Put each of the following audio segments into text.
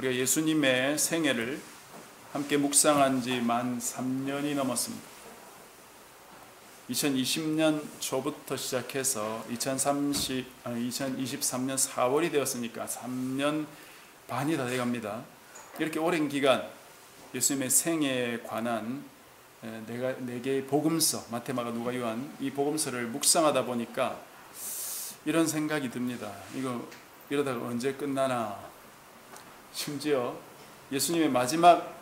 우리가 예수님의 생애를 함께 묵상한 지 만 3년이 넘었습니다. 2020년 초부터 시작해서 2023년 4월이 되었으니까 3년 반이 다 돼갑니다. 이렇게 오랜 기간 예수님의 생애에 관한 네 개의 복음서, 마태, 마가, 누가, 요한, 이 복음서를 묵상하다 보니까 이런 생각이 듭니다. 이러다가 언제 끝나나. 심지어 예수님의 마지막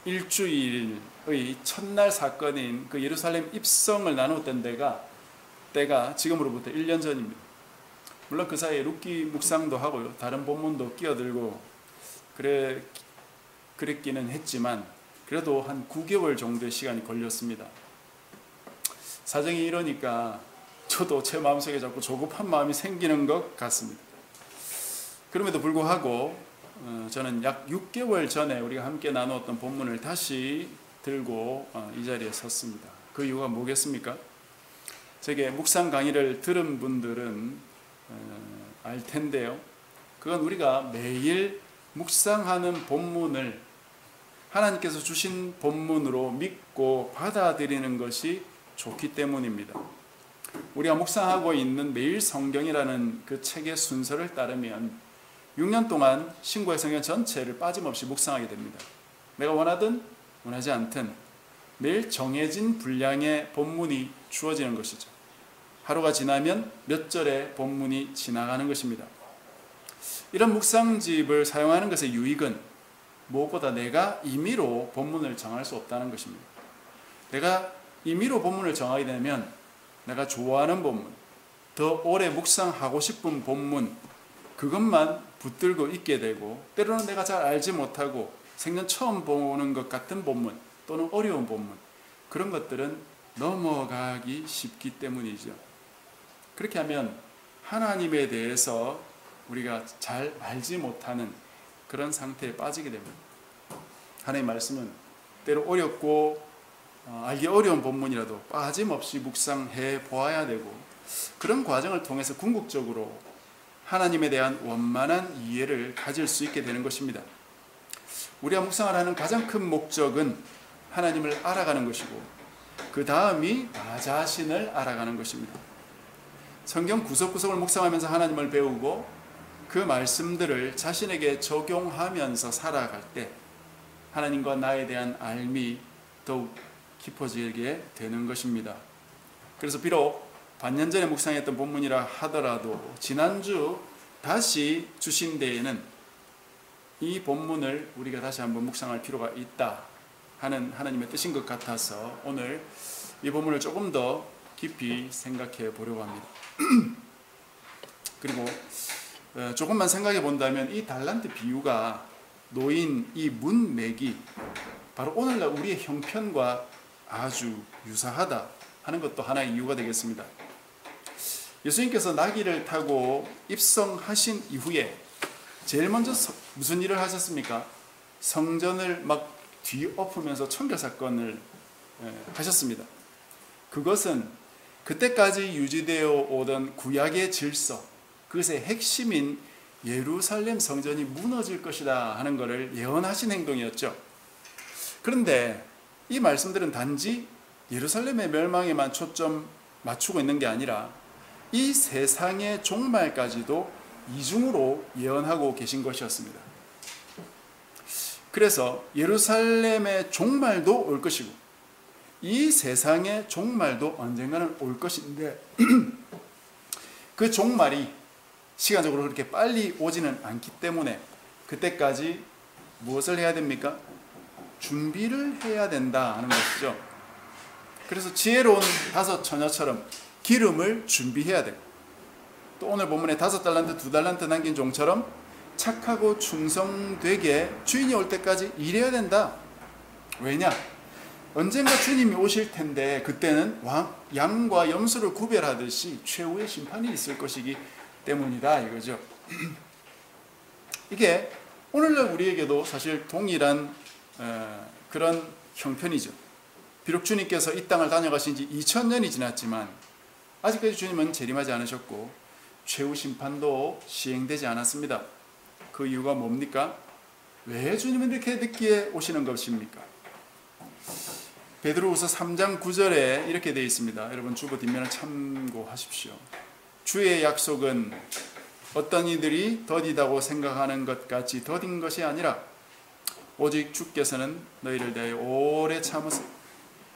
일주일의 첫날 사건인 그 예루살렘 입성을 나누었던 때가 지금으로부터 1년 전입니다. 물론 그 사이에 룻기 묵상도 하고요, 다른 본문도 끼어들고 그랬기는 했지만 그래도 한 9개월 정도의 시간이 걸렸습니다. 사정이 이러니까 저도 제 마음속에 자꾸 조급한 마음이 생기는 것 같습니다. 그럼에도 불구하고 저는 약 6개월 전에 우리가 함께 나누었던 본문을 다시 들고 이 자리에 섰습니다. 그 이유가 뭐겠습니까? 제게 묵상 강의를 들은 분들은 알 텐데요, 그건 우리가 매일 묵상하는 본문을 하나님께서 주신 본문으로 믿고 받아들이는 것이 좋기 때문입니다. 우리가 묵상하고 있는 매일 성경이라는 그 책의 순서를 따르면 6년 동안 신구약 성경 전체를 빠짐없이 묵상하게 됩니다. 내가 원하든 원하지 않든 매일 정해진 분량의 본문이 주어지는 것이죠. 하루가 지나면 몇 절의 본문이 지나가는 것입니다. 이런 묵상집을 사용하는 것의 유익은 무엇보다 내가 임의로 본문을 정할 수 없다는 것입니다. 내가 임의로 본문을 정하게 되면 내가 좋아하는 본문, 더 오래 묵상하고 싶은 본문, 그것만 붙들고 있게 되고, 때로는 내가 잘 알지 못하고 생전 처음 보는 것 같은 본문 또는 어려운 본문, 그런 것들은 넘어가기 쉽기 때문이죠. 그렇게 하면 하나님에 대해서 우리가 잘 알지 못하는 그런 상태에 빠지게 됩니다. 하나님의 말씀은 때로 어렵고 알기 어려운 본문이라도 빠짐없이 묵상해 보아야 되고, 그런 과정을 통해서 궁극적으로 하나님에 대한 원만한 이해를 가질 수 있게 되는 것입니다. 우리가 묵상을 하는 가장 큰 목적은 하나님을 알아가는 것이고, 그 다음이 나 자신을 알아가는 것입니다. 성경 구석구석을 묵상하면서 하나님을 배우고 그 말씀들을 자신에게 적용하면서 살아갈 때 하나님과 나에 대한 알미 더욱 깊어지게 되는 것입니다. 그래서 비록 반년 전에 묵상했던 본문이라 하더라도 지난주 다시 주신 데에는 이 본문을 우리가 다시 한번 묵상할 필요가 있다 하는 하나님의 뜻인 것 같아서 오늘 이 본문을 조금 더 깊이 생각해 보려고 합니다. 그리고 조금만 생각해 본다면 이 달란트 비유가 놓인 이 문맥이 바로 오늘날 우리의 형편과 아주 유사하다 하는 것도 하나의 이유가 되겠습니다. 예수님께서 나귀를 타고 입성하신 이후에 제일 먼저 무슨 일을 하셨습니까? 성전을 막 뒤엎으면서 청결사건을 하셨습니다. 그것은 그때까지 유지되어 오던 구약의 질서, 그것의 핵심인 예루살렘 성전이 무너질 것이다 하는 것을 예언하신 행동이었죠. 그런데 이 말씀들은 단지 예루살렘의 멸망에만 초점 맞추고 있는 게 아니라 이 세상의 종말까지도 이중으로 예언하고 계신 것이었습니다. 그래서 예루살렘의 종말도 올 것이고 이 세상의 종말도 언젠가는 올 것인데 그 종말이 시간적으로 그렇게 빨리 오지는 않기 때문에 그때까지 무엇을 해야 됩니까? 준비를 해야 된다 하는 것이죠. 그래서 지혜로운 5 처녀처럼 기름을 준비해야 되고, 또 오늘 본문에 5달란트 2달란트 남긴 종처럼 착하고 충성되게 주인이 올 때까지 일해야 된다. 왜냐? 언젠가 주님이 오실 텐데 그때는 양과 염소를 구별하듯이 최후의 심판이 있을 것이기 때문이다 이거죠. 이게 오늘날 우리에게도 사실 동일한 그런 형편이죠. 비록 주님께서 이 땅을 다녀가신 지 2000년이 지났지만 아직까지 주님은 재림하지 않으셨고 최후 심판도 시행되지 않았습니다. 그 이유가 뭡니까? 왜 주님은 이렇게 늦게 오시는 것입니까? 베드로후서 3장 9절에 이렇게 되어 있습니다. 여러분 주보 뒷면을 참고하십시오. 주의 약속은 어떤 이들이 더디다고 생각하는 것 같이 더딘 것이 아니라 오직 주께서는 너희를 대하여 오래 참으사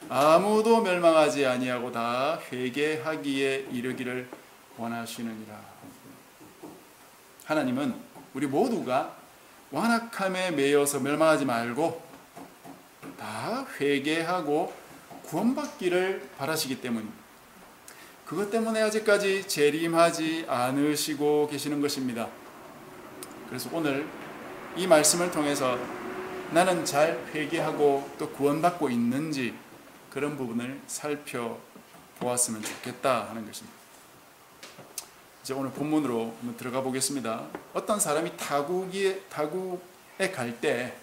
아무도 멸망하지 아니하고 다 회개하기에 이르기를 원하시느니라. 하나님은 우리 모두가 완악함에 매여서 멸망하지 말고 다 회개하고 구원받기를 바라시기 때문입니다. 그것 때문에 아직까지 재림하지 않으시고 계시는 것입니다. 그래서 오늘 이 말씀을 통해서 나는 잘 회개하고 또 구원받고 있는지 그런 부분을 살펴보았으면 좋겠다 하는 것입니다. 이제 오늘 본문으로 한번 들어가 보겠습니다. 어떤 사람이 타국에 갈 때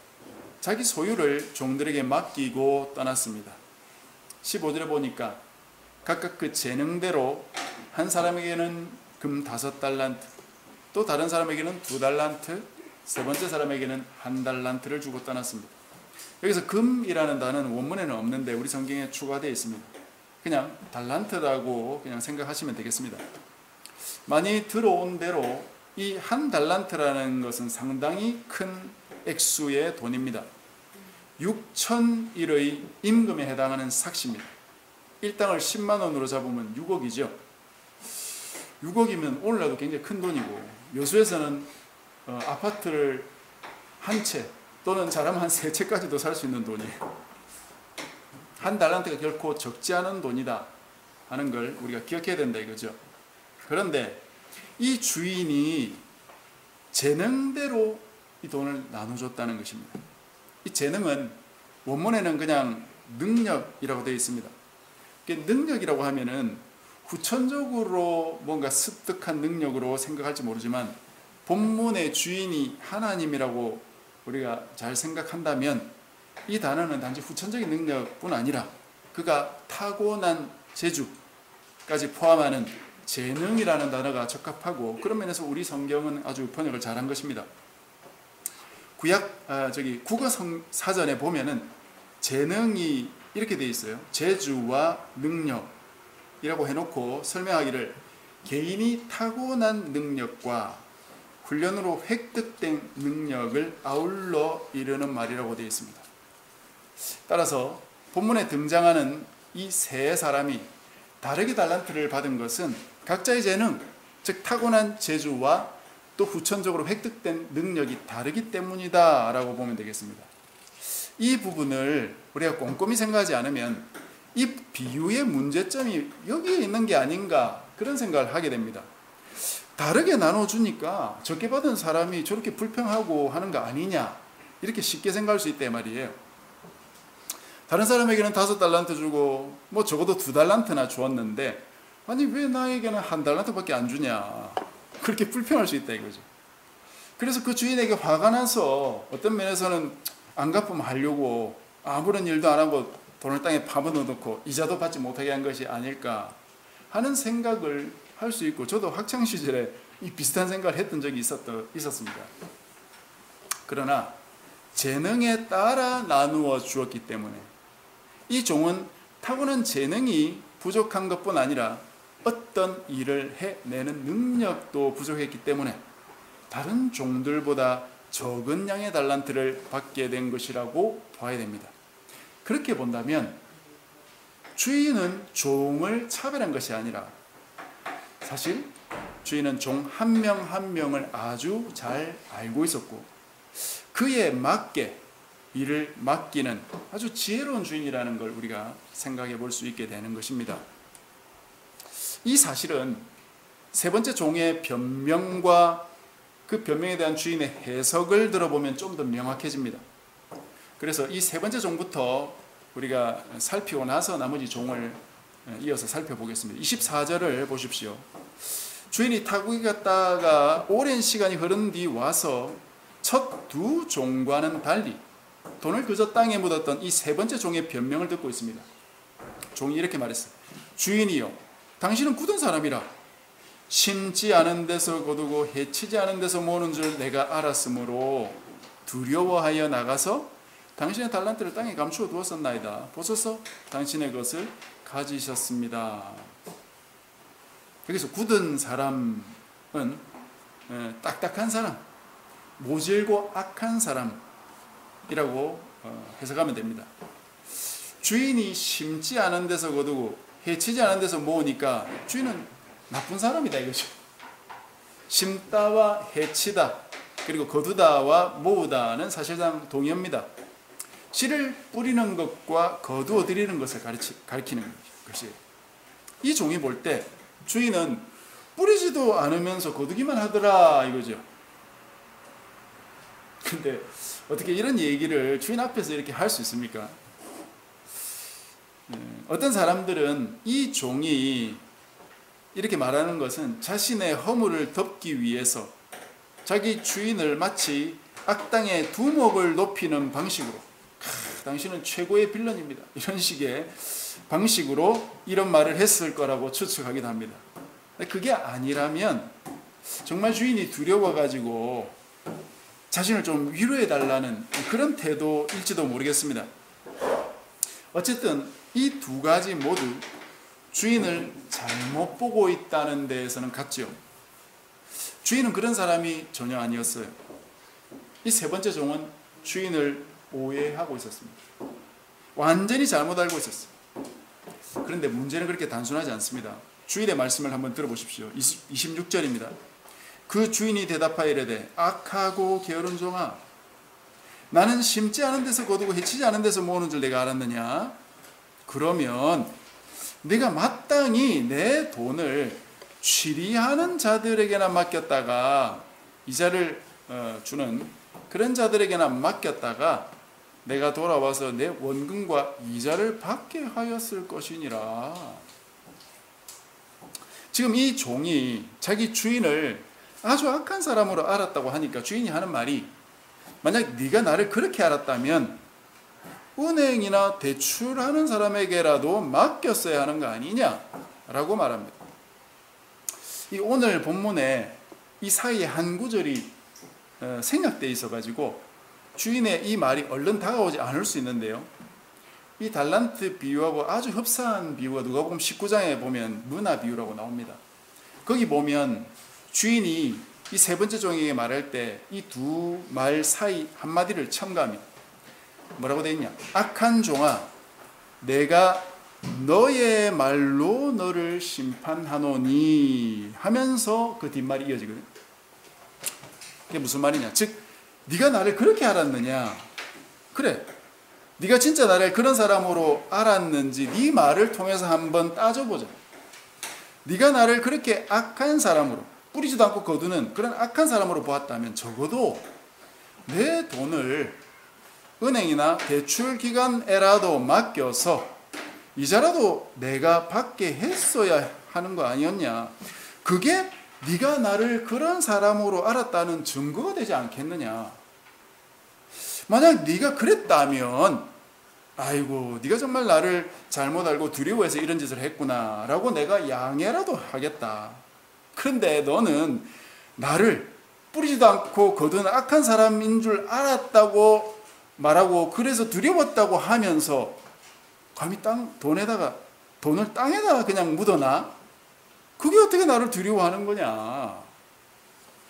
자기 소유를 종들에게 맡기고 떠났습니다. 15절에 보니까 각각 그 재능대로 한 사람에게는 금 5달란트, 또 다른 사람에게는 2달란트, 세 번째 사람에게는 1달란트를 주고 떠났습니다. 여기서 금이라는 단어는 원문에는 없는데 우리 성경에 추가되어 있습니다. 그냥 달란트라고 그냥 생각하시면 되겠습니다. 많이 들어온 대로 이 1달란트라는 것은 상당히 큰 액수의 돈입니다. 6,000일의 임금에 해당하는 삭시입니다. 일당을 10만 원으로 잡으면 6억이죠. 6억이면 오늘날도 굉장히 큰 돈이고 여수에서는 아파트를 한 채 또는 잘하면 한 3채까지도 살 수 있는 돈이에요. 1달란트가 결코 적지 않은 돈이다 하는 걸 우리가 기억해야 된다 이거죠. 그런데 이 주인이 재능대로 이 돈을 나눠줬다는 것입니다. 이 재능은 원문에는 그냥 능력이라고 되어 있습니다. 능력이라고 하면은 후천적으로 뭔가 습득한 능력으로 생각할지 모르지만 본문의 주인이 하나님이라고 우리가 잘 생각한다면 이 단어는 단지 후천적인 능력뿐 아니라 그가 타고난 재주까지 포함하는 재능이라는 단어가 적합하고 그런 면에서 우리 성경은 아주 번역을 잘한 것입니다. 국어 사전에 보면은 재능이 이렇게 되어 있어요. 재주와 능력이라고 해놓고 설명하기를 개인이 타고난 능력과 훈련으로 획득된 능력을 아울러 이르는 말이라고 되어 있습니다. 따라서 본문에 등장하는 이 세 사람이 다르게 달란트를 받은 것은 각자의 재능, 즉 타고난 재주와 또 후천적으로 획득된 능력이 다르기 때문이다 라고 보면 되겠습니다. 이 부분을 우리가 꼼꼼히 생각하지 않으면 이 비유의 문제점이 여기에 있는 게 아닌가 그런 생각을 하게 됩니다. 다르게 나눠주니까 적게 받은 사람이 저렇게 불평하고 하는 거 아니냐 이렇게 쉽게 생각할 수 있단 말이에요. 다른 사람에게는 5달란트 주고 뭐 적어도 2달란트나 주었는데 아니 왜 나에게는 1달란트밖에 안 주냐 그렇게 불평할 수 있다 이거죠. 그래서 그 주인에게 화가 나서 어떤 면에서는 안 갚으면 하려고 아무런 일도 안 하고 돈을 땅에 파묻어 놓고 이자도 받지 못하게 한 것이 아닐까 하는 생각을 할 수 있고 저도 학창시절에 이 비슷한 생각을 했던 적이 있었습니다. 그러나 재능에 따라 나누어 주었기 때문에 이 종은 타고난 재능이 부족한 것뿐 아니라 어떤 일을 해내는 능력도 부족했기 때문에 다른 종들보다 적은 양의 달란트를 받게 된 것이라고 봐야 됩니다. 그렇게 본다면 주인은 종을 차별한 것이 아니라 사실 주인은 종 한 명 한 명을 아주 잘 알고 있었고 그에 맞게 일을 맡기는 아주 지혜로운 주인이라는 걸 우리가 생각해 볼 수 있게 되는 것입니다. 이 사실은 세 번째 종의 변명과 그 변명에 대한 주인의 해석을 들어보면 좀 더 명확해집니다. 그래서 이 세 번째 종부터 우리가 살피고 나서 나머지 종을 이어서 살펴보겠습니다. 24절을 보십시오. 주인이 타국에 갔다가 오랜 시간이 흐른 뒤 와서 첫 두 종과는 달리 돈을 그저 땅에 묻었던 이 세 번째 종의 변명을 듣고 있습니다. 종이 이렇게 말했어요. 주인이요, 당신은 굳은 사람이라 심지 않은 데서 거두고 해치지 않은 데서 모으는 줄 내가 알았으므로 두려워하여 나가서 당신의 달란트를 땅에 감추어 두었었나이다. 보소서 당신의 것을 가지셨습니다. 여기서 굳은 사람은 딱딱한 사람, 모질고 악한 사람이라고 해석하면 됩니다. 주인이 심지 않은 데서 거두고 해치지 않은 데서 모으니까 주인은 나쁜 사람이다 이거죠. 심다와 해치다 그리고 거두다와 모으다는 사실상 동의어입니다. 씨를 뿌리는 것과 거두어 들이는 것을 가리키는 것이에요. 이 종이 볼 때 주인은 뿌리지도 않으면서 거두기만 하더라 이거죠. 근데 어떻게 이런 얘기를 주인 앞에서 이렇게 할 수 있습니까? 어떤 사람들은 이 종이 이렇게 말하는 것은 자신의 허물을 덮기 위해서 자기 주인을 마치 악당의 두목을 높이는 방식으로 당신은 최고의 빌런입니다. 이런 식의 방식으로 이런 말을 했을 거라고 추측하기도 합니다. 그게 아니라면 정말 주인이 두려워가지고 자신을 좀 위로해달라는 그런 태도일지도 모르겠습니다. 어쨌든 이 두 가지 모두 주인을 잘못 보고 있다는 데에서는 같죠. 주인은 그런 사람이 전혀 아니었어요. 이 세 번째 종은 주인을 오해하고 있었습니다. 완전히 잘못 알고 있었어요. 그런데 문제는 그렇게 단순하지 않습니다. 주인의 말씀을 한번 들어보십시오. 26절입니다. 그 주인이 대답하여 이르되 악하고 게으른 종아, 나는 심지 않은 데서 거두고 해치지 않은 데서 모으는 줄 내가 알았느냐? 그러면 네가 마땅히 내 돈을 취리하는 자들에게나 맡겼다가 이자를 주는 그런 자들에게나 맡겼다가 내가 돌아와서 내 원금과 이자를 받게 하였을 것이니라. 지금 이 종이 자기 주인을 아주 악한 사람으로 알았다고 하니까 주인이 하는 말이, 만약 네가 나를 그렇게 알았다면 은행이나 대출하는 사람에게라도 맡겼어야 하는 거 아니냐라고 말합니다. 이 오늘 본문에 이 사이에 한 구절이 생략되어 있어가지고 주인의 이 말이 얼른 다가오지 않을 수 있는데요. 이 달란트 비유하고 아주 흡사한 비유가 누가복음 19장에 보면 문화 비유라고 나옵니다. 거기 보면 주인이 이 세 번째 종에게 말할 때 이 두 말 사이 한마디를 첨가합니다. 뭐라고 되어 있냐? 악한 종아, 내가 너의 말로 너를 심판하노니 하면서 그 뒷말이 이어지거든요. 그게 무슨 말이냐? 즉 네가 나를 그렇게 알았느냐? 그래, 네가 진짜 나를 그런 사람으로 알았는지 네 말을 통해서 한번 따져보자. 네가 나를 그렇게 악한 사람으로, 뿌리지도 않고 거두는 그런 악한 사람으로 보았다면 적어도 내 돈을 은행이나 대출기관에라도 맡겨서 이자라도 내가 받게 했어야 하는 거 아니었냐. 그게 네가 나를 그런 사람으로 알았다는 증거가 되지 않겠느냐. 만약 네가 그랬다면 아이고 네가 정말 나를 잘못 알고 두려워해서 이런 짓을 했구나 라고 내가 양해라도 하겠다. 그런데 너는 나를 뿌리지도 않고 거두는 악한 사람인 줄 알았다고 말하고 그래서 두려웠다고 하면서 감히 돈을 땅에다가 그냥 묻어놔? 그게 어떻게 나를 두려워하는 거냐?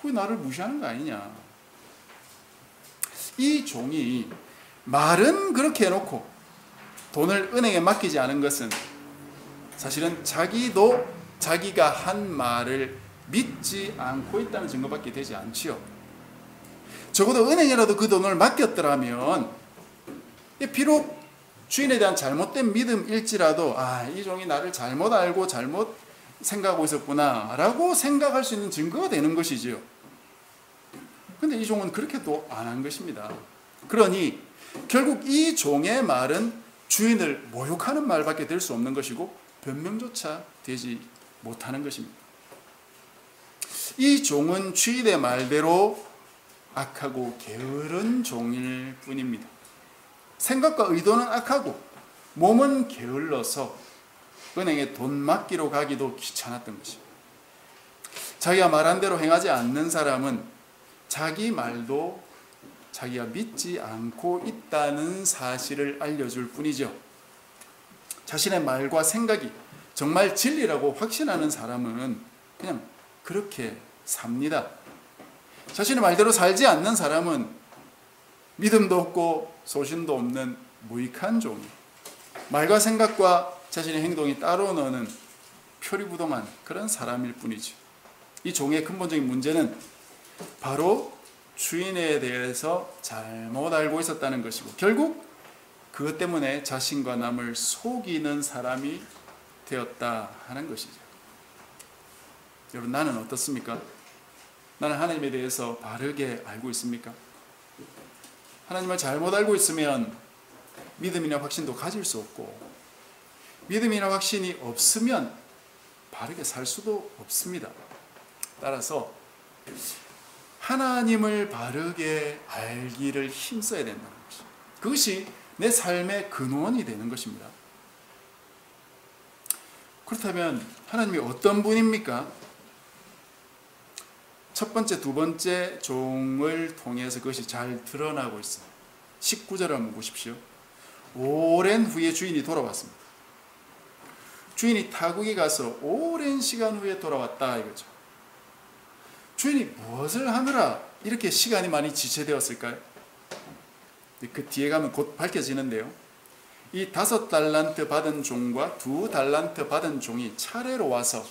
그게 나를 무시하는 거 아니냐? 이 종이 말은 그렇게 해놓고 돈을 은행에 맡기지 않은 것은 사실은 자기도 자기가 한 말을 믿지 않고 있다는 증거밖에 되지 않지요. 적어도 은행이라도 그 돈을 맡겼더라면 비록 주인에 대한 잘못된 믿음일지라도 이 종이 나를 잘못 알고 잘못 생각하고 있었구나 라고 생각할 수 있는 증거가 되는 것이지요. 그런데 이 종은 그렇게도 안 한 것입니다. 그러니 결국 이 종의 말은 주인을 모욕하는 말밖에 될 수 없는 것이고 변명조차 되지 못하는 것입니다. 이 종은 주인의 말대로 악하고 게으른 종일 뿐입니다. 생각과 의도는 악하고 몸은 게을러서 은행에 돈 맡기러 가기도 귀찮았던 것입니다. 자기가 말한 대로 행하지 않는 사람은 자기 말도 자기가 믿지 않고 있다는 사실을 알려줄 뿐이죠. 자신의 말과 생각이 정말 진리라고 확신하는 사람은 그냥 그렇게 삽니다. 자신의 말대로 살지 않는 사람은 믿음도 없고 소신도 없는 무익한 종이, 말과 생각과 자신의 행동이 따로 노는 표리부동한 그런 사람일 뿐이죠. 이 종의 근본적인 문제는 바로 주인에 대해서 잘못 알고 있었다는 것이고, 결국 그것 때문에 자신과 남을 속이는 사람이 되었다 하는 것이죠. 여러분, 나는 어떻습니까? 나는 하나님에 대해서 바르게 알고 있습니까? 하나님을 잘못 알고 있으면 믿음이나 확신도 가질 수 없고, 믿음이나 확신이 없으면 바르게 살 수도 없습니다. 따라서 하나님을 바르게 알기를 힘써야 된다는 것입니다. 그것이 내 삶의 근원이 되는 것입니다. 그렇다면 하나님이 어떤 분입니까? 첫 번째, 두 번째 종을 통해서 그것이 잘 드러나고 있어요. 19절을 한번 보십시오. 오랜 후에 주인이 돌아왔습니다. 주인이 타국에 가서 오랜 시간 후에 돌아왔다 이거죠. 주인이 무엇을 하느라 이렇게 시간이 많이 지체되었을까요? 그 뒤에 가면 곧 밝혀지는데요. 이 5달란트 받은 종과 2달란트 받은 종이 차례로 와서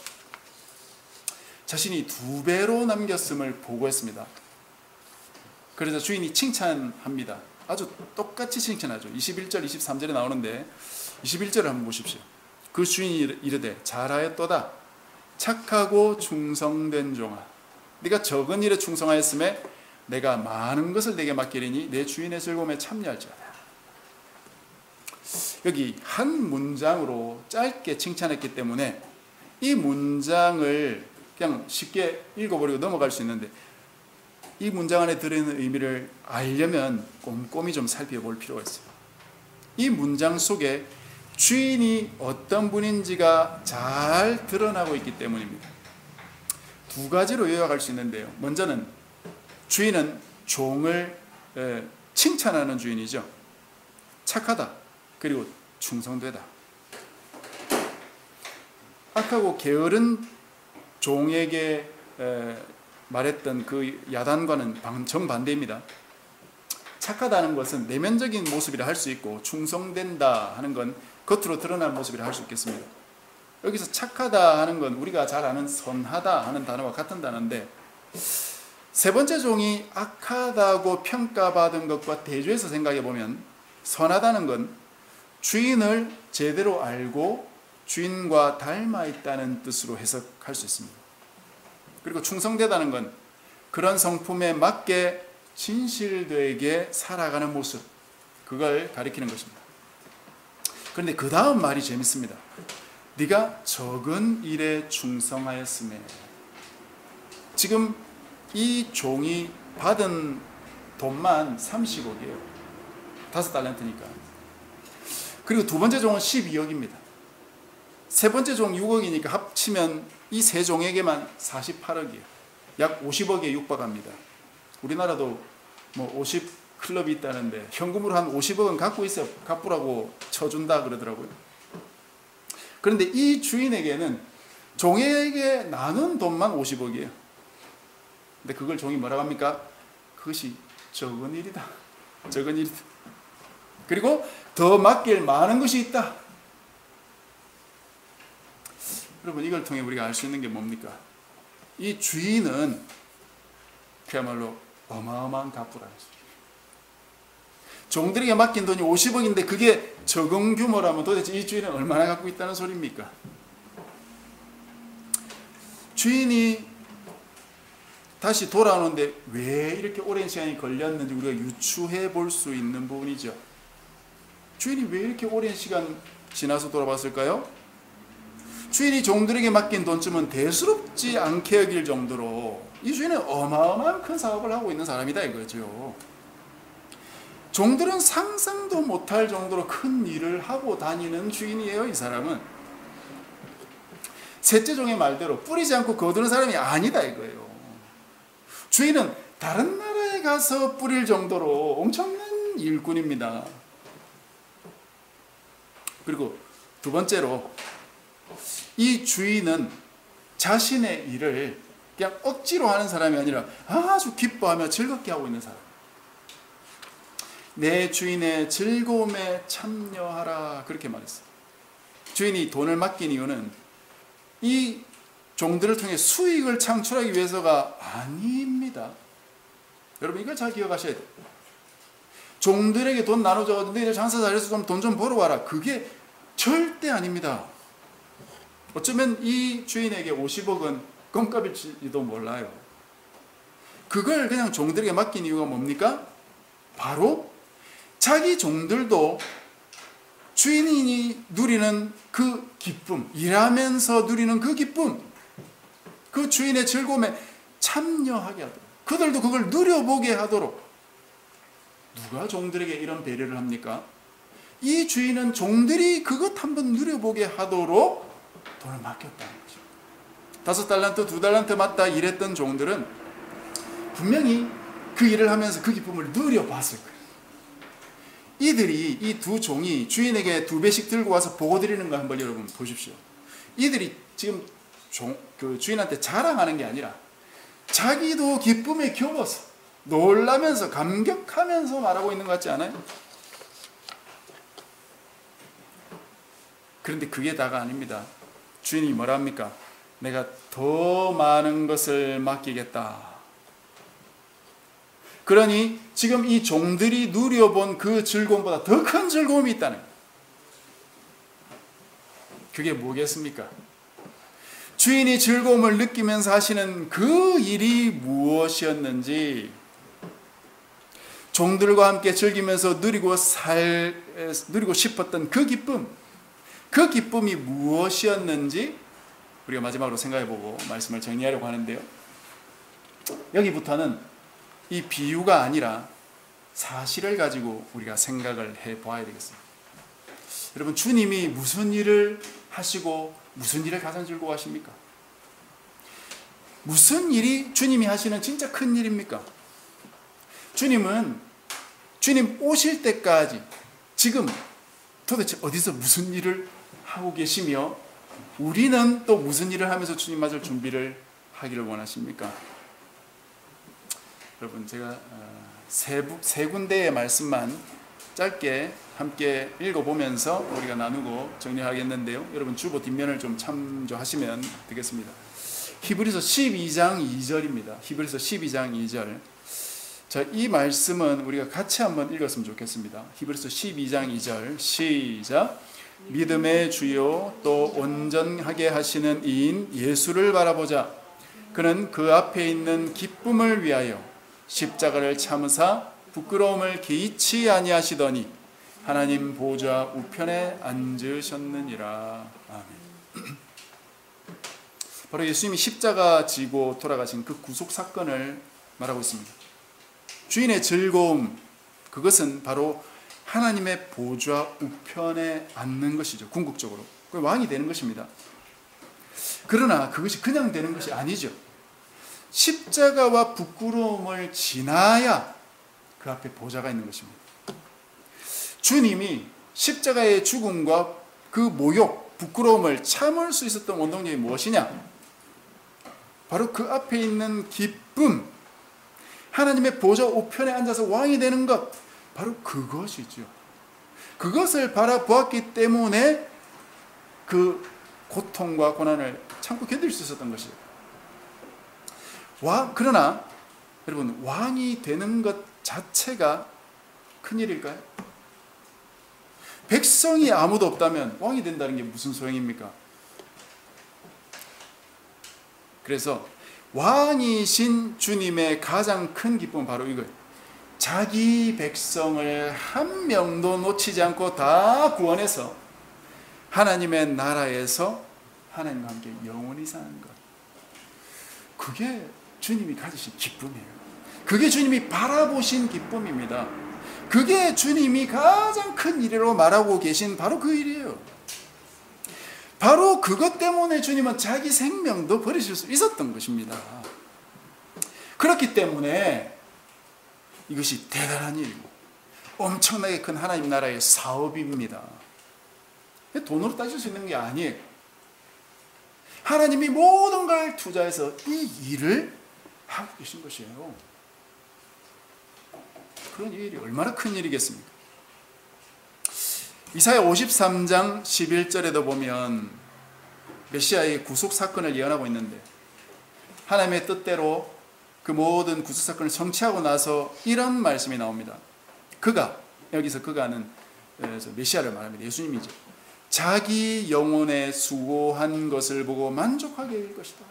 자신이 2배로 남겼음을 보고했습니다. 그래서 주인이 칭찬합니다. 아주 똑같이 칭찬하죠. 21절, 23절에 나오는데 21절을 한번 보십시오. 그 주인이 이르되 잘하였도다. 착하고 충성된 종아. 네가 적은 일에 충성하였음에 내가 많은 것을 네게 맡기리니 내 주인의 즐거움에 참여할지어다. 여기 한 문장으로 짧게 칭찬했기 때문에 이 문장을 그냥 쉽게 읽어버리고 넘어갈 수 있는데, 이 문장 안에 들어있는 의미를 알려면 꼼꼼히 좀 살펴볼 필요가 있어요. 이 문장 속에 주인이 어떤 분인지가 잘 드러나고 있기 때문입니다. 2가지로 요약할 수 있는데요. 먼저는 주인은 종을 칭찬하는 주인이죠. 착하다. 그리고 충성되다. 악하고 게으른 종에게 말했던 그 야단과는 정반대입니다. 착하다는 것은 내면적인 모습이라 할 수 있고, 충성된다 하는 건 겉으로 드러난 모습이라 할 수 있겠습니다. 여기서 착하다 하는 건 우리가 잘 아는 선하다 하는 단어와 같은 단어인데, 세 번째 종이 악하다고 평가받은 것과 대조해서 생각해 보면 선하다는 건 주인을 제대로 알고 주인과 닮아 있다는 뜻으로 해석할 수 있습니다. 그리고 충성되다는 건 그런 성품에 맞게 진실되게 살아가는 모습, 그걸 가리키는 것입니다. 그런데 그 다음 말이 재밌습니다. 네가 적은 일에 충성하였음에. 지금 이 종이 받은 돈만 30억이에요. 5달란트니까. 그리고 두 번째 종은 12억입니다. 세 번째 종 6억이니까 합치면 이 세 종에게만 48억이에요. 약 50억에 육박합니다. 우리나라도 뭐 50클럽이 있다는데 현금으로 한 50억은 갖고 있어 갚으라고 쳐준다 그러더라고요. 그런데 이 주인에게는 종에게 나눈 돈만 50억이에요. 근데 그걸 종이 뭐라고 합니까? 그것이 적은 일이다. 적은 일이다. 그리고 더 맡길 많은 것이 있다. 여러분, 이걸 통해 우리가 알 수 있는 게 뭡니까? 이 주인은 그야말로 어마어마한 갑부라는 거죠. 종들에게 맡긴 돈이 50억인데 그게 적은 규모라면 도대체 이 주인은 얼마나 갖고 있다는 소리입니까? 주인이 다시 돌아오는데 왜 이렇게 오랜 시간이 걸렸는지 우리가 유추해 볼 수 있는 부분이죠. 주인이 왜 이렇게 오랜 시간 지나서 돌아왔을까요? 주인이 종들에게 맡긴 돈쯤은 대수롭지 않게 여길 정도로 이 주인은 어마어마한 큰 사업을 하고 있는 사람이다 이거죠. 종들은 상상도 못할 정도로 큰 일을 하고 다니는 주인이에요. 이 사람은 셋째 종의 말대로 뿌리지 않고 거두는 사람이 아니다 이거예요. 주인은 다른 나라에 산에 가서 뿌릴 정도로 엄청난 일꾼입니다. 그리고 두 번째로 이 주인은 자신의 일을 그냥 억지로 하는 사람이 아니라 아주 기뻐하며 즐겁게 하고 있는 사람. 내 주인의 즐거움에 참여하라, 그렇게 말했어요. 주인이 돈을 맡긴 이유는 이 종들을 통해 수익을 창출하기 위해서가 아닙니다. 여러분, 이걸 잘 기억하셔야 돼요. 종들에게 돈 나눠줘서 너희들 장사 잘해서 좀 돈 좀 벌어와라, 그게 절대 아닙니다. 어쩌면 이 주인에게 50억은 껌값일지도 몰라요. 그걸 그냥 종들에게 맡긴 이유가 뭡니까? 바로 자기 종들도 주인이 누리는 그 기쁨, 일하면서 누리는 그 기쁨, 그 주인의 즐거움에 참여하게 하도록, 그들도 그걸 누려보게 하도록. 누가 종들에게 이런 배려를 합니까? 이 주인은 종들이 그것 한번 누려보게 하도록 돈을 맡겼다는 거죠. 5달란트, 2달란트 맡다 일했던 종들은 분명히 그 일을 하면서 그 기쁨을 누려봤을 거예요. 이들이, 이 두 종이 주인에게 2배씩 들고 와서 보고 드리는 거 한번 여러분 보십시오. 이들이 지금 그 주인한테 자랑하는 게 아니라 자기도 기쁨에 겨워서 놀라면서 감격하면서 말하고 있는 것 같지 않아요? 그런데 그게 다가 아닙니다. 주인이 뭐라 합니까? 내가 더 많은 것을 맡기겠다. 그러니 지금 이 종들이 누려본 그 즐거움보다 더 큰 즐거움이 있다는 거예요. 그게 뭐겠습니까? 주인이 즐거움을 느끼면서 하시는 그 일이 무엇이었는지, 종들과 함께 즐기면서 누리고 싶었던 그 기쁨이 무엇이었는지 우리가 마지막으로 생각해보고 말씀을 정리하려고 하는데요. 여기부터는 이 비유가 아니라 사실을 가지고 우리가 생각을 해봐야 되겠습니다. 여러분, 주님이 무슨 일을 하시고 무슨 일을 가장 즐거워하십니까? 무슨 일이 주님이 하시는 진짜 큰 일입니까? 주님은 주님 오실 때까지 지금 도대체 어디서 무슨 일을 하고 계시며 우리는 또 무슨 일을 하면서 주님 맞을 준비를 하기를 원하십니까? 여러분, 제가 세 군데의 말씀만 짧게 함께 읽어보면서 우리가 나누고 정리하겠는데요. 여러분, 주보 뒷면을 좀 참조하시면 되겠습니다. 히브리서 12장 2절입니다. 히브리서 12장 2절. 자, 이 말씀은 우리가 같이 한번 읽었으면 좋겠습니다. 히브리서 12장 2절 시작. 믿음의 주요 또 온전하게 하시는 이인 예수를 바라보자. 그는 그 앞에 있는 기쁨을 위하여 십자가를 참으사 부끄러움을 개의치 아니하시더니 하나님 보좌 우편에 앉으셨느니라. 아멘. 바로 예수님이 십자가 지고 돌아가신 그 구속 사건을 말하고 있습니다. 주인의 즐거움, 그것은 바로 하나님의 보좌 우편에 앉는 것이죠. 궁극적으로 왕이 되는 것입니다. 그러나 그것이 그냥 되는 것이 아니죠. 십자가와 부끄러움을 지나야 그 앞에 보좌가 있는 것입니다. 주님이 십자가의 죽음과 그 모욕, 부끄러움을 참을 수 있었던 원동력이 무엇이냐? 바로 그 앞에 있는 기쁨, 하나님의 보좌 우편에 앉아서 왕이 되는 것, 바로 그것이죠. 그것을 바라보았기 때문에 그 고통과 고난을 참고 견딜 수 있었던 것이죠. 그러나 여러분, 왕이 되는 것 자체가 큰일일까요? 백성이 아무도 없다면 왕이 된다는 게 무슨 소용입니까? 그래서 왕이신 주님의 가장 큰 기쁨은 바로 이거예요. 자기 백성을 한 명도 놓치지 않고 다 구원해서 하나님의 나라에서 하나님과 함께 영원히 사는 것. 그게 주님이 가지신 기쁨이에요. 그게 주님이 바라보신 기쁨입니다. 그게 주님이 가장 큰 일이라고 말하고 계신 바로 그 일이에요. 바로 그것 때문에 주님은 자기 생명도 버리실 수 있었던 것입니다. 그렇기 때문에 이것이 대단한 일이고 엄청나게 큰 하나님 나라의 사업입니다. 돈으로 따질 수 있는 게 아니에요. 하나님이 모든 걸 투자해서 이 일을 하고 계신 것이에요. 그런 일이 얼마나 큰 일이겠습니까? 이사야 53장 11절에도 보면 메시아의 구속 사건을 예언하고 있는데 하나님의 뜻대로 그 모든 구속 사건을 성취하고 나서 이런 말씀이 나옵니다. 그가, 여기서 그가는 메시아를 말합니다. 예수님이죠. 자기 영혼에 수고한 것을 보고 만족하게 할 것이다.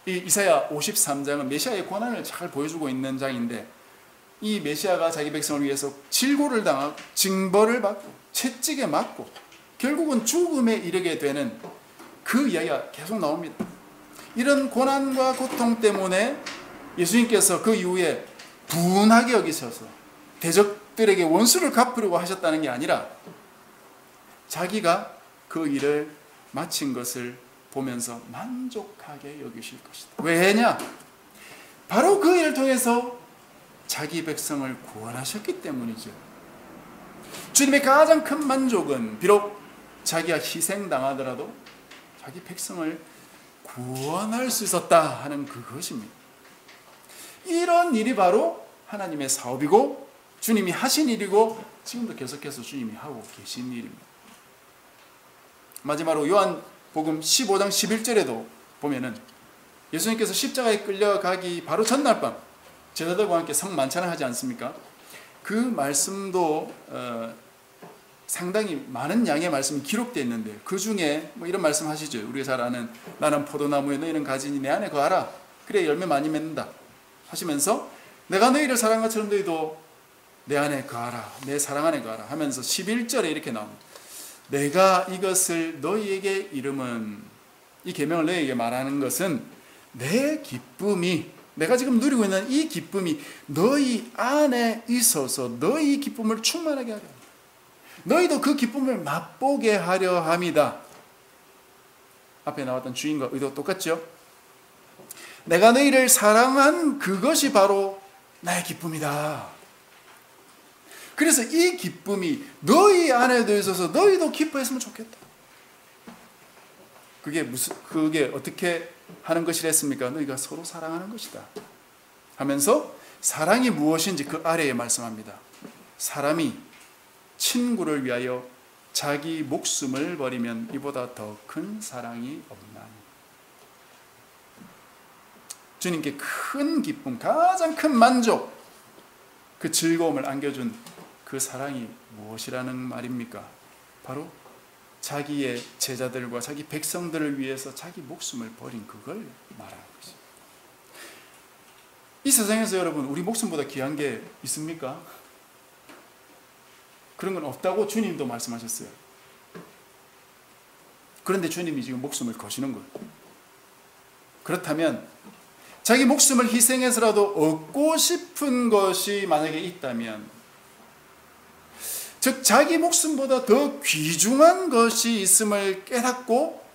이 이사야 53장은 메시아의 권한을 잘 보여주고 있는 장인데 이 메시아가 자기 백성을 위해서 질고를 당하고 징벌을 받고 채찍에 맞고 결국은 죽음에 이르게 되는 그 이야기가 계속 나옵니다. 이런 고난과 고통 때문에 예수님께서 그 이후에 분하게 여기셔서 대적들에게 원수를 갚으려고 하셨다는 게 아니라 자기가 그 일을 마친 것을 보면서 만족하게 여기실 것이다. 왜냐? 바로 그 일을 통해서 자기 백성을 구원하셨기 때문이죠. 주님의 가장 큰 만족은 비록 자기가 희생당하더라도 자기 백성을 구원할 수 있었다 하는 그것입니다. 이런 일이 바로 하나님의 사업이고 주님이 하신 일이고 지금도 계속해서 주님이 하고 계신 일입니다. 마지막으로 요한복음 15장 11절에도 보면은 예수님께서 십자가에 끌려가기 바로 전날 밤 제자들과 함께 성만찬을 하지 않습니까? 그 말씀도 상당히 많은 양의 말씀이 기록되어 있는데 그 중에 뭐 이런 말씀 하시죠. 우리가 잘 아는 나는 포도나무에 너희는 가지니 내 안에 거하라. 그래 열매 많이 맺는다 하시면서 내가 너희를 사랑한 것처럼 너희도 내 안에 거하라. 내 사랑 안에 거하라 하면서 11절에 이렇게 나옵니다. 내가 이것을 너희에게 이름은 이 계명을 너희에게 말하는 것은 내 기쁨이 내가 지금 누리고 있는 이 기쁨이 너희 안에 있어서 너희 기쁨을 충만하게 하려 합니다. 너희도 그 기쁨을 맛보게 하려 합니다. 앞에 나왔던 주인과 의도 똑같죠? 내가 너희를 사랑한 그것이 바로 나의 기쁨이다. 그래서 이 기쁨이 너희 안에도 있어서 너희도 기뻐했으면 좋겠다. 그게 어떻게 하는 것이라 했습니까? 너희가 서로 사랑하는 것이다 하면서 사랑이 무엇인지 그 아래에 말씀합니다. 사람이 친구를 위하여 자기 목숨을 버리면 이보다 더 큰 사랑이 없나니. 주님께 큰 기쁨, 가장 큰 만족, 그 즐거움을 안겨준 그 사랑이 무엇이라는 말입니까? 바로 자기의 제자들과 자기 백성들을 위해서 자기 목숨을 버린 그걸 말하는 것입니다. 이 세상에서 여러분 우리 목숨보다 귀한 게 있습니까? 그런 건 없다고 주님도 말씀하셨어요. 그런데 주님이 지금 목숨을 거시는 거예요. 그렇다면 자기 목숨을 희생해서라도 얻고 싶은 것이 만약에 있다면, 즉 자기 목숨보다 더 귀중한 것이 있음을 깨닫고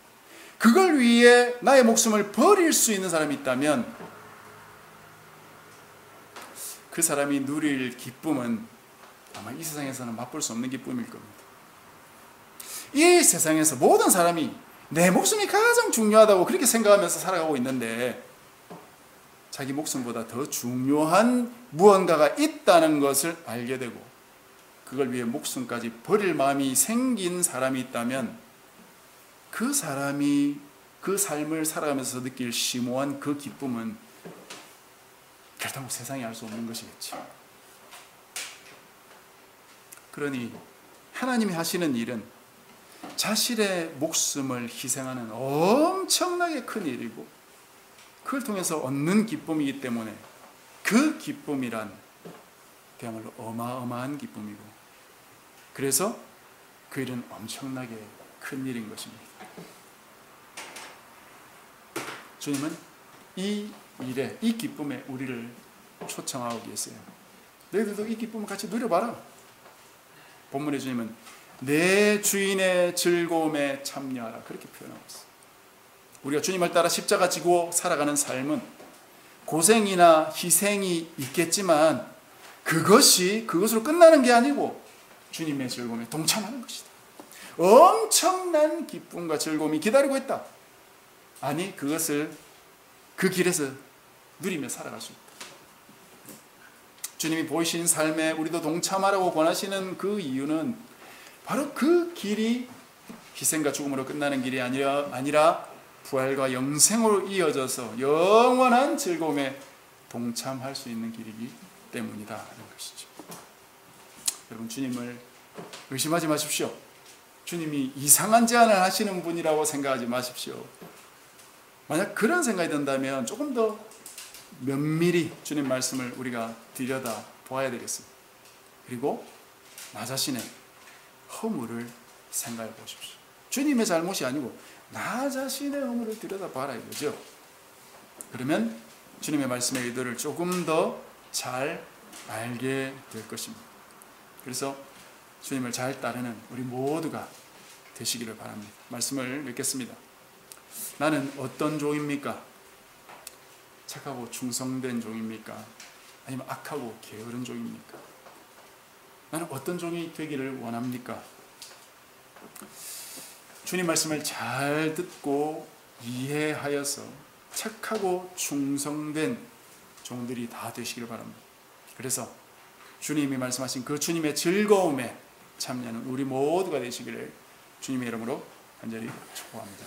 그걸 위해 나의 목숨을 버릴 수 있는 사람이 있다면 그 사람이 누릴 기쁨은 아마 이 세상에서는 맛볼 수 없는 기쁨일 겁니다. 이 세상에서 모든 사람이 내 목숨이 가장 중요하다고 그렇게 생각하면서 살아가고 있는데 자기 목숨보다 더 중요한 무언가가 있다는 것을 알게 되고 그걸 위해 목숨까지 버릴 마음이 생긴 사람이 있다면 그 사람이 그 삶을 살아가면서 느낄 심오한 그 기쁨은 결국 세상이 알 수 없는 것이겠죠. 그러니 하나님이 하시는 일은 자신의 목숨을 희생하는 엄청나게 큰 일이고 그걸 통해서 얻는 기쁨이기 때문에 그 기쁨이란 그야말로 어마어마한 기쁨이고 그래서 그 일은 엄청나게 큰 일인 것입니다. 주님은 이 일에, 이 기쁨에 우리를 초청하고 계세요. 너희들도 이 기쁨을 같이 누려봐라. 본문의 주님은 내 주인의 즐거움에 참여하라 그렇게 표현하고 있어요. 우리가 주님을 따라 십자가 지고 살아가는 삶은 고생이나 희생이 있겠지만 그것으로 끝나는 게 아니고 주님의 즐거움에 동참하는 것이다. 엄청난 기쁨과 즐거움이 기다리고 있다. 아니, 그 길에서 누리며 살아갈 수 있다. 주님이 보이신 삶에 우리도 동참하라고 권하시는 그 이유는 바로 그 길이 희생과 죽음으로 끝나는 길이 아니라 부활과 영생으로 이어져서 영원한 즐거움에 동참할 수 있는 길이기 때문이다 하는 것이죠. 여러분, 주님을 의심하지 마십시오. 주님이 이상한 제안을 하시는 분이라고 생각하지 마십시오. 만약 그런 생각이 든다면 조금 더 면밀히 주님 말씀을 우리가 들여다 보아야 되겠습니다. 그리고 나 자신의 허물을 생각해 보십시오. 주님의 잘못이 아니고 나 자신의 허물을 들여다 봐라 이거죠. 그러면 주님의 말씀의 의도를 조금 더 잘 알게 될 것입니다. 그래서 주님을 잘 따르는 우리 모두가 되시기를 바랍니다. 말씀을 읽겠습니다. 나는 어떤 종입니까? 착하고 충성된 종입니까? 아니면 악하고 게으른 종입니까? 나는 어떤 종이 되기를 원합니까? 주님 말씀을 잘 듣고 이해하여서 착하고 충성된 종들이 다 되시기를 바랍니다. 그래서 주님이 말씀하신 그 주님의 즐거움에 참여하는 우리 모두가 되시기를 주님의 이름으로 간절히 축복합니다.